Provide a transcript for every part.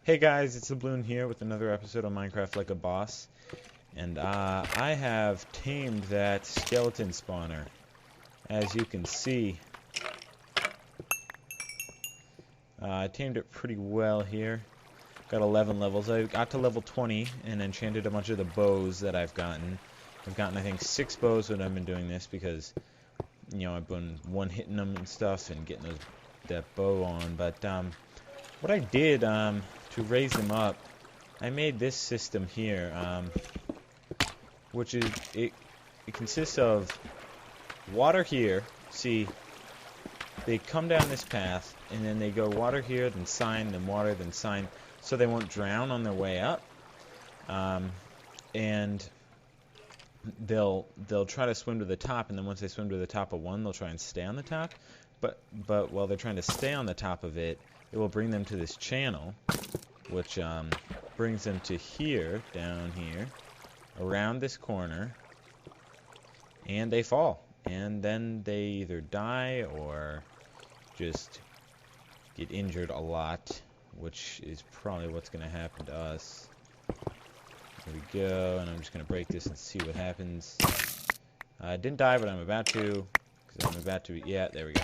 Hey guys, it's TheBlewn here with another episode of Minecraft Like a Boss. And I have tamed that skeleton spawner. As you can see, I tamed it pretty well here. Got 11 levels. I got to level 20 and enchanted a bunch of the bows that I've gotten. I've gotten, I think, 6 bows when I've been doing this because, you know, I've been one-hitting them and stuff and getting that bow on. But what I did to raise them up, I made this system here, which is, it consists of water here. See, they come down this path, and then they go water here, then sign, then water, then sign, so they won't drown on their way up. And they'll try to swim to the top, and then once they swim to the top of one, they'll try and stay on the top. But while they're trying to stay on the top of it, it will bring them to this channel, which brings them to here, down here, around this corner, and they fall. And then they either die or just get injured a lot, which is probably what's going to happen to us. There we go, and I'm just going to break this and see what happens. I didn't die, but I'm about to, because I'm about to, yeah, there we go.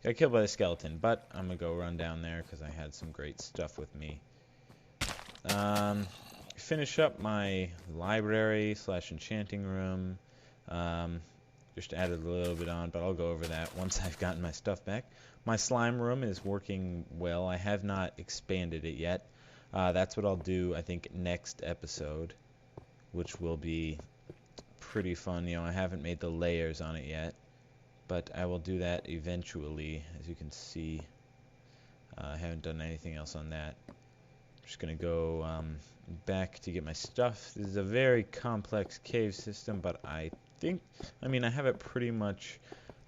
Got killed by the skeleton, but I'm going to go run down there because I had some great stuff with me. Finish up my library / enchanting room. Just added a little bit on, but I'll go over that once I've gotten my stuff back. My slime room is working well. I have not expanded it yet. That's what I'll do, I think, next episode, which will be pretty fun. You know, I haven't made the layers on it yet, but I will do that eventually. As you can see, I haven't done anything else on that. I'm just going to go back to get my stuff. This is a very complex cave system, but I have it pretty much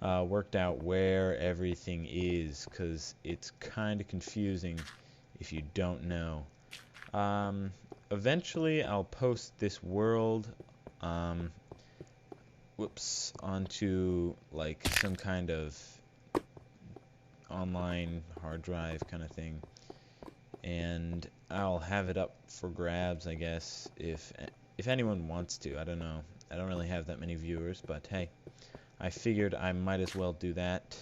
worked out where everything is, because it's kind of confusing if you don't know. Eventually, I'll post this world onto like some kind of online hard drive kind of thing, and I'll have it up for grabs, I guess, if anyone wants to. I don't know. I don't really have that many viewers, but hey, I figured I might as well do that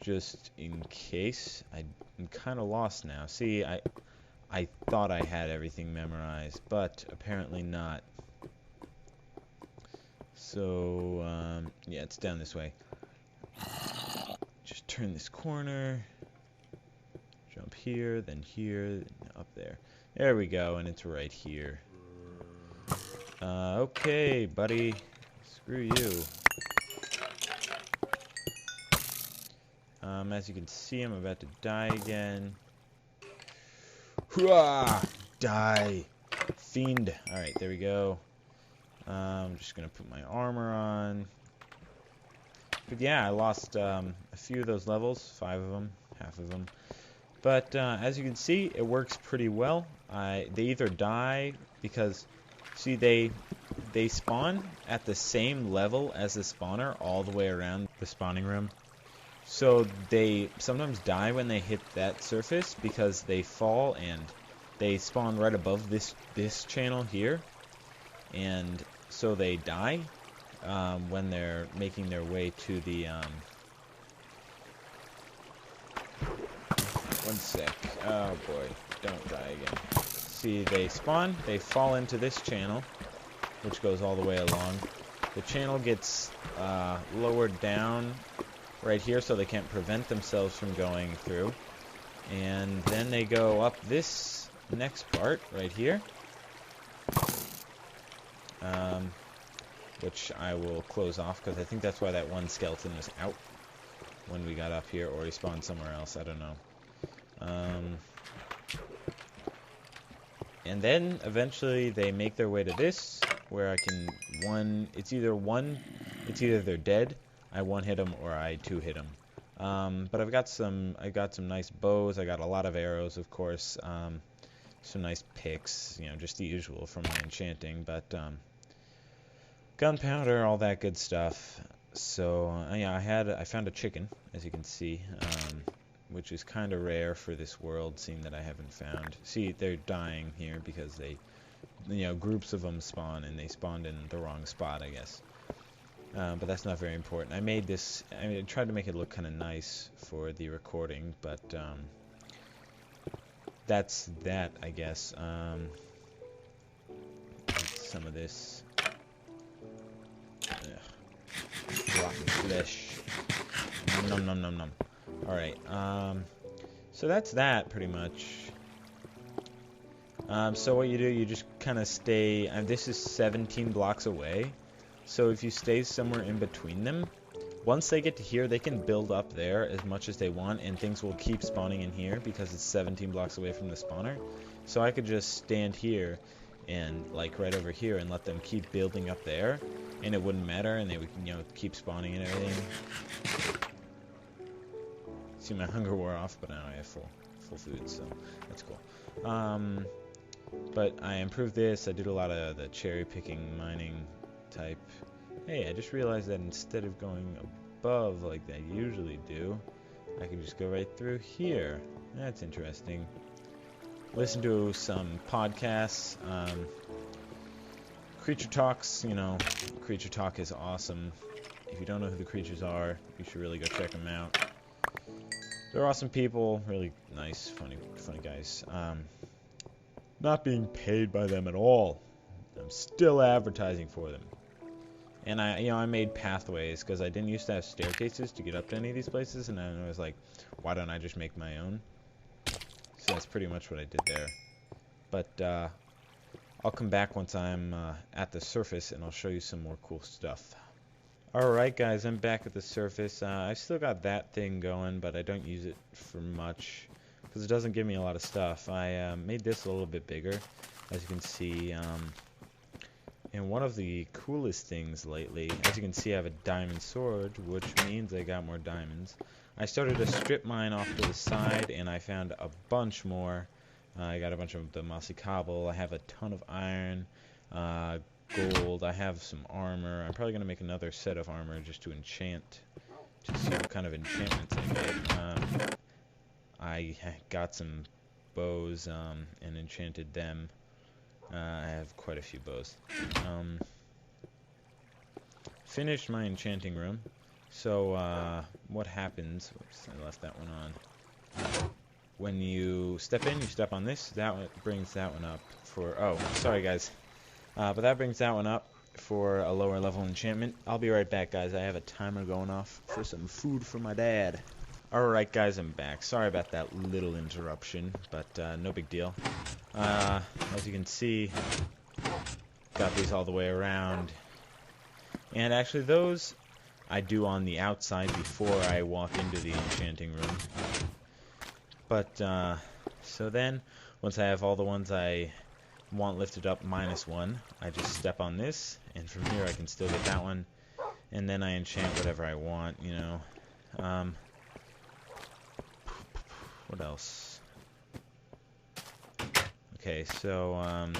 just in case. I'm kind of lost now. See, I thought I had everything memorized, but apparently not. So, yeah, it's down this way. Just turn this corner, jump here, then up there. There we go, and it's right here. Okay, buddy. Screw you. As you can see, I'm about to die again. Hooah! Die! Fiend. Alright, there we go. I'm just gonna put my armor on. But yeah, I lost a few of those levels. 5 of them. Half of them. But as you can see, it works pretty well. They either die because, see, they spawn at the same level as the spawner all the way around the spawning room. So they sometimes die when they hit that surface because they fall and they spawn right above this channel here, and so they die when they're making their way to the one sec. Oh boy, don't die again. See, they spawn, they fall into this channel, which goes all the way along. The channel gets lowered down right here so they can't prevent themselves from going through. And then they go up this next part right here, which I will close off because I think that's why that one skeleton was out when we got up here, or he spawned somewhere else. I don't know. And then eventually they make their way to this, where I can it's either they're dead, I one hit them, or I two hit them. But I got some nice bows. I got a lot of arrows, of course. Some nice picks, you know, just the usual from my enchanting. But gunpowder, all that good stuff. So yeah, I found a chicken, as you can see. which is kind of rare for this world, seeing that I haven't found. See, they're dying here because they, groups of them spawn, and they spawned in the wrong spot, I guess. But that's not very important. I made this, I tried to make it look kind of nice for the recording, but that's that, I guess. Some of this. Rotten flesh. Nom nom nom nom. Alright, so that's that, pretty much. So what you do, you just kind of stay, and this is 17 blocks away, so if you stay somewhere in between them, once they get to here, they can build up there as much as they want, and things will keep spawning in here, because it's 17 blocks away from the spawner. So I could just stand here, and like right over here, and let them keep building up there, and it wouldn't matter, and they would, keep spawning and everything. See, my hunger wore off, but now I have full food, so that's cool. But I improved this. I did a lot of the cherry picking mining type. Hey, I just realized that instead of going above like I usually do, I can just go right through here. That's interesting. Listen to some podcasts. Creature Talks, Creature Talk is awesome. If you don't know who the creatures are, you should really go check them out. They're awesome people, really nice, funny guys. Not being paid by them at all. I'm still advertising for them. And I made pathways because I didn't used to have staircases to get up to any of these places, and I was like, why don't I just make my own? So that's pretty much what I did there. But I'll come back once I'm at the surface, and I'll show you some more cool stuff. Alright guys, I'm back at the surface. I still got that thing going, but I don't use it for much because it doesn't give me a lot of stuff. I made this a little bit bigger, as you can see. And one of the coolest things lately, as you can see, I have a diamond sword, which means I got more diamonds. I started a strip mine off to the side, and I found a bunch more. I got a bunch of the mossy cobble. I have a ton of iron, gold. I have some armor. I'm probably going to make another set of armor just to enchant, to see what kind of enchantments I get. I got some bows and enchanted them. I have quite a few bows. Finished my enchanting room. So what happens? Oops, I left that one on. When you step in, you step on this. That one brings that one up for... Oh, sorry guys. But that brings that one up for a lower level enchantment. I'll be right back, guys. I have a timer going off for some food for my dad. Alright, guys, I'm back. Sorry about that little interruption, but no big deal. As you can see, got these all the way around. And actually, those I do on the outside before I walk into the enchanting room. But, so then, once I have all the ones I want lifted up -1, I just step on this, and from here I can still get that one, and then I enchant whatever I want, what else? Okay, so,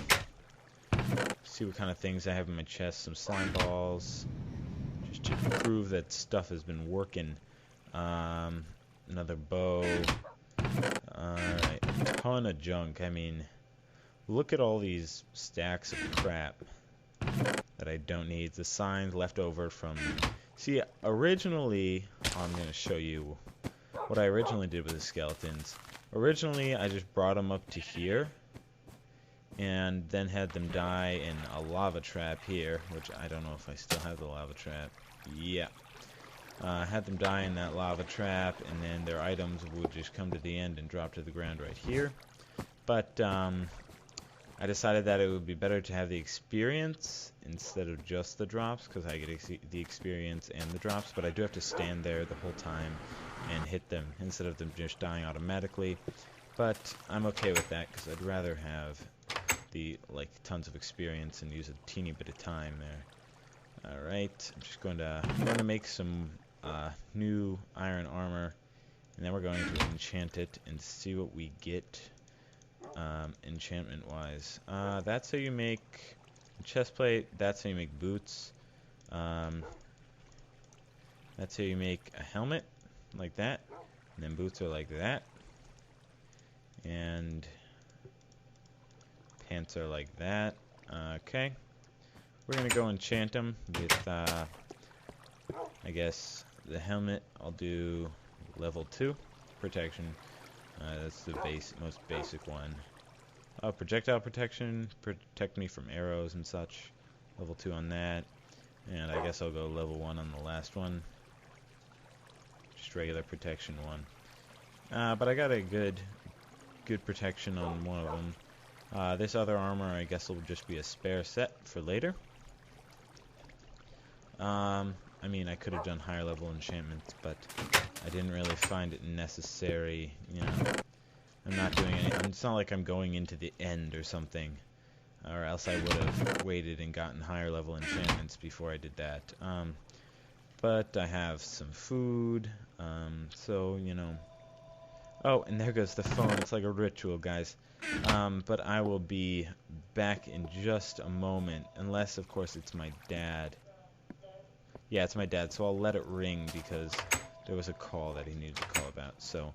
see what kind of things I have in my chest. Some slime balls, just to prove that stuff has been working. Another bow. Alright, a ton of junk. I mean, look at all these stacks of crap that I don't need. The signs left over from... See, originally, I'm going to show you what I originally did with the skeletons. Originally, I just brought them up to here, and then had them die in a lava trap here, which I don't know if I still have the lava trap. Yeah. Had them die in that lava trap, and then their items would just come to the end and drop to the ground right here. But I decided that it would be better to have the experience instead of just the drops, because I get the experience and the drops, but I do have to stand there the whole time and hit them instead of them just dying automatically. But I'm okay with that, because I'd rather have the tons of experience and use a teeny bit of time there. Alright, I'm just going to make some new iron armor, and then we're going to enchant it and see what we get enchantment wise. That's how you make a chest plate, that's how you make boots, that's how you make a helmet like that, And then boots are like that. And pants are like that. Okay. We're going to go enchant them with, I guess, the helmet. I'll do level 2 protection. That's the most basic one. Projectile protection, protect me from arrows and such. Level 2 on that. And I guess I'll go level 1 on the last one. Just regular protection 1. But I got a good protection on one of them. This other armor, I guess, will just be a spare set for later. I mean, I could have done higher level enchantments, but I didn't really find it necessary. You know, I'm not doing any. It's not like I'm going into the end or something, or else I would have waited and gotten higher level enchantments before I did that. But I have some food, so you know. Oh, and there goes the phone. It's like a ritual, guys. But I will be back in just a moment, unless, of course, it's my dad. Yeah, it's my dad, so I'll let it ring because there was a call that he needed to call about. So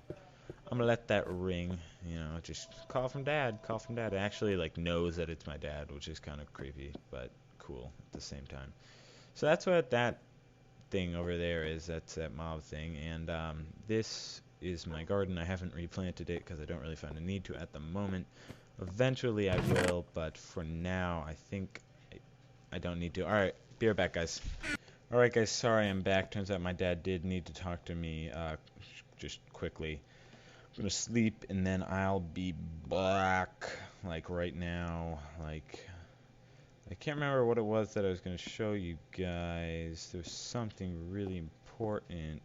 I'm gonna let that ring. You know, just call from dad. Call from dad. It actually like knows that it's my dad, which is kind of creepy, but cool at the same time. So that's what that thing over there is. That's that mob thing, and this is my garden. I haven't replanted it because I don't really find a need to at the moment. Eventually I will, but for now I think I don't need to. Alright, be right back, guys. Alright, guys, sorry I'm back. Turns out my dad did need to talk to me just quickly. I'm going to sleep, and then I'll be back, like, right now. Like, I can't remember what it was that I was going to show you guys. There's something really important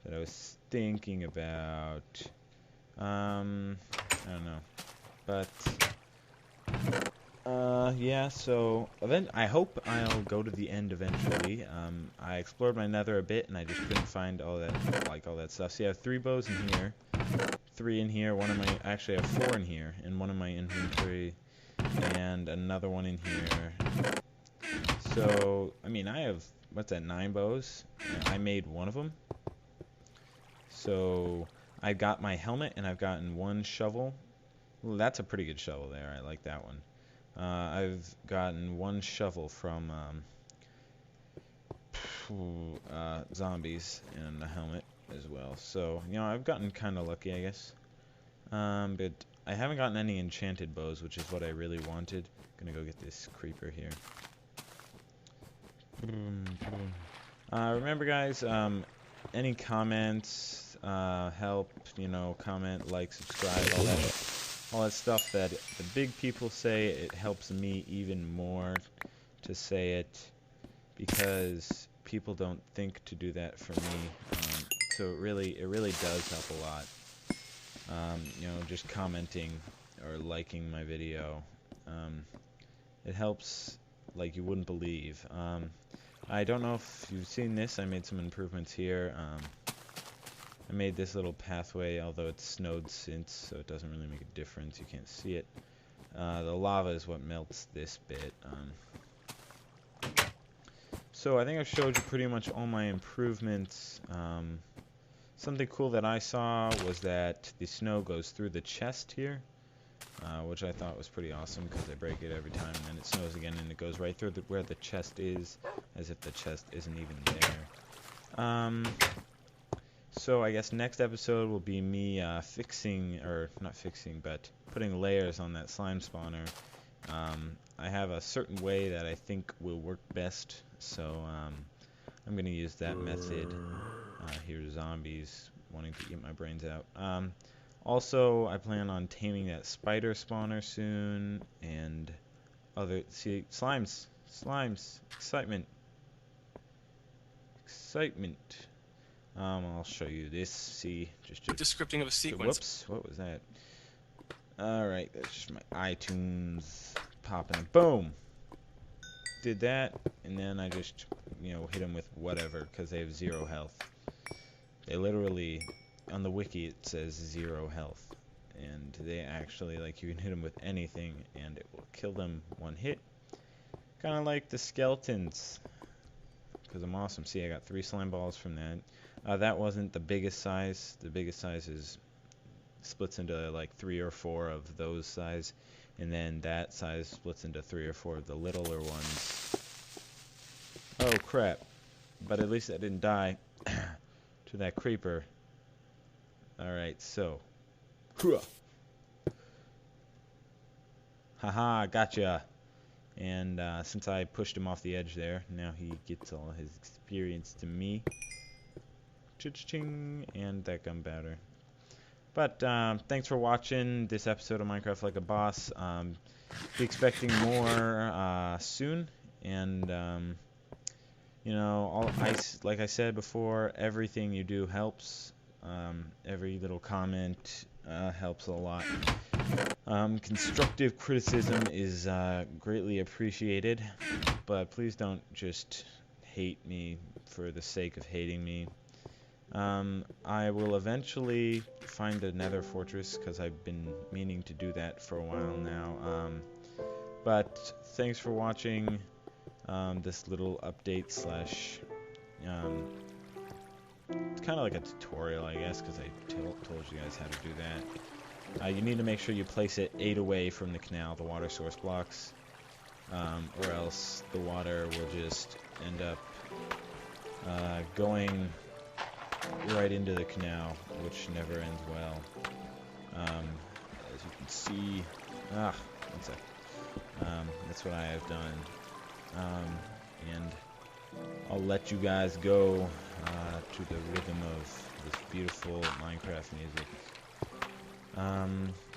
that I was thinking about. I don't know. But yeah, so I hope I'll go to the end eventually. I explored my nether a bit and I just couldn't find all that stuff. So you have 3 bows in here, 3 in here, actually I have 4 in here, in one of my inventory, and another one in here. So, I mean, I have, 9 bows? I made one of them. So, I got my helmet and I've gotten 1 shovel. Well, that's a pretty good shovel there. I like that one. I've gotten 1 shovel from zombies and a helmet as well. So, you know, I've gotten kind of lucky, I guess. But I haven't gotten any enchanted bows, which is what I really wanted. I'm gonna go get this creeper here. Remember, guys, any comments help, you know, comment, like, subscribe, all that stuff that the big people say. It helps me even more to say it because people don't think to do that for me. So it really does help a lot. You know, just commenting or liking my video. It helps like you wouldn't believe. I don't know if you've seen this. I made some improvements here. I made this little pathway, although it's snowed since, so it doesn't really make a difference. You can't see it. The lava is what melts this bit. So I think I've showed you pretty much all my improvements. Something cool that I saw was that the snow goes through the chest here, which I thought was pretty awesome because I break it every time and then it snows again and it goes right through where the chest is, as if the chest isn't even there. So I guess next episode will be me but putting layers on that slime spawner. I have a certain way that I think will work best, so I'm going to use that method. Here's zombies wanting to eat my brains out. Also, I plan on taming that spider spawner soon, and slimes, excitement. I'll show you this. See, just the scripting of a sequence. Whoops, what was that? Alright, that's just my iTunes popping. Boom! Did that, and then I just, you know, hit them with whatever, because they have 0 health. They literally, on the wiki it says 0 health. And they actually, like, you can hit them with anything, and it will kill them 1 hit. Kind of like the skeletons. Because I'm awesome. See, I got 3 slime balls from that. That wasn't the biggest size. The biggest size is splits into like 3 or 4 of those size, and then that size splits into 3 or 4 of the littler ones. Oh crap! But at least I didn't die to that creeper. Alright, so. Haha, gotcha. And since I pushed him off the edge there, now he gets all his experience to me. Cha-ching! And that gunpowder. But thanks for watching this episode of Minecraft Like a Boss. Be expecting more soon. And, you know, like I said before, everything you do helps. Every little comment helps a lot. Constructive criticism is greatly appreciated, but please don't just hate me for the sake of hating me. I will eventually find the Nether Fortress, because I've been meaning to do that for a while now. But thanks for watching this little update slash... it's kind of like a tutorial, I guess, because I told you guys how to do that. You need to make sure you place it 8 away from the canal, the water source blocks, or else the water will just end up going right into the canal, which never ends well. As you can see, one sec. That's what I have done, and I'll let you guys go to the rhythm of this beautiful Minecraft music.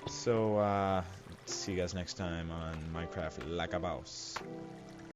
So see you guys next time on Minecraft Like a Boss.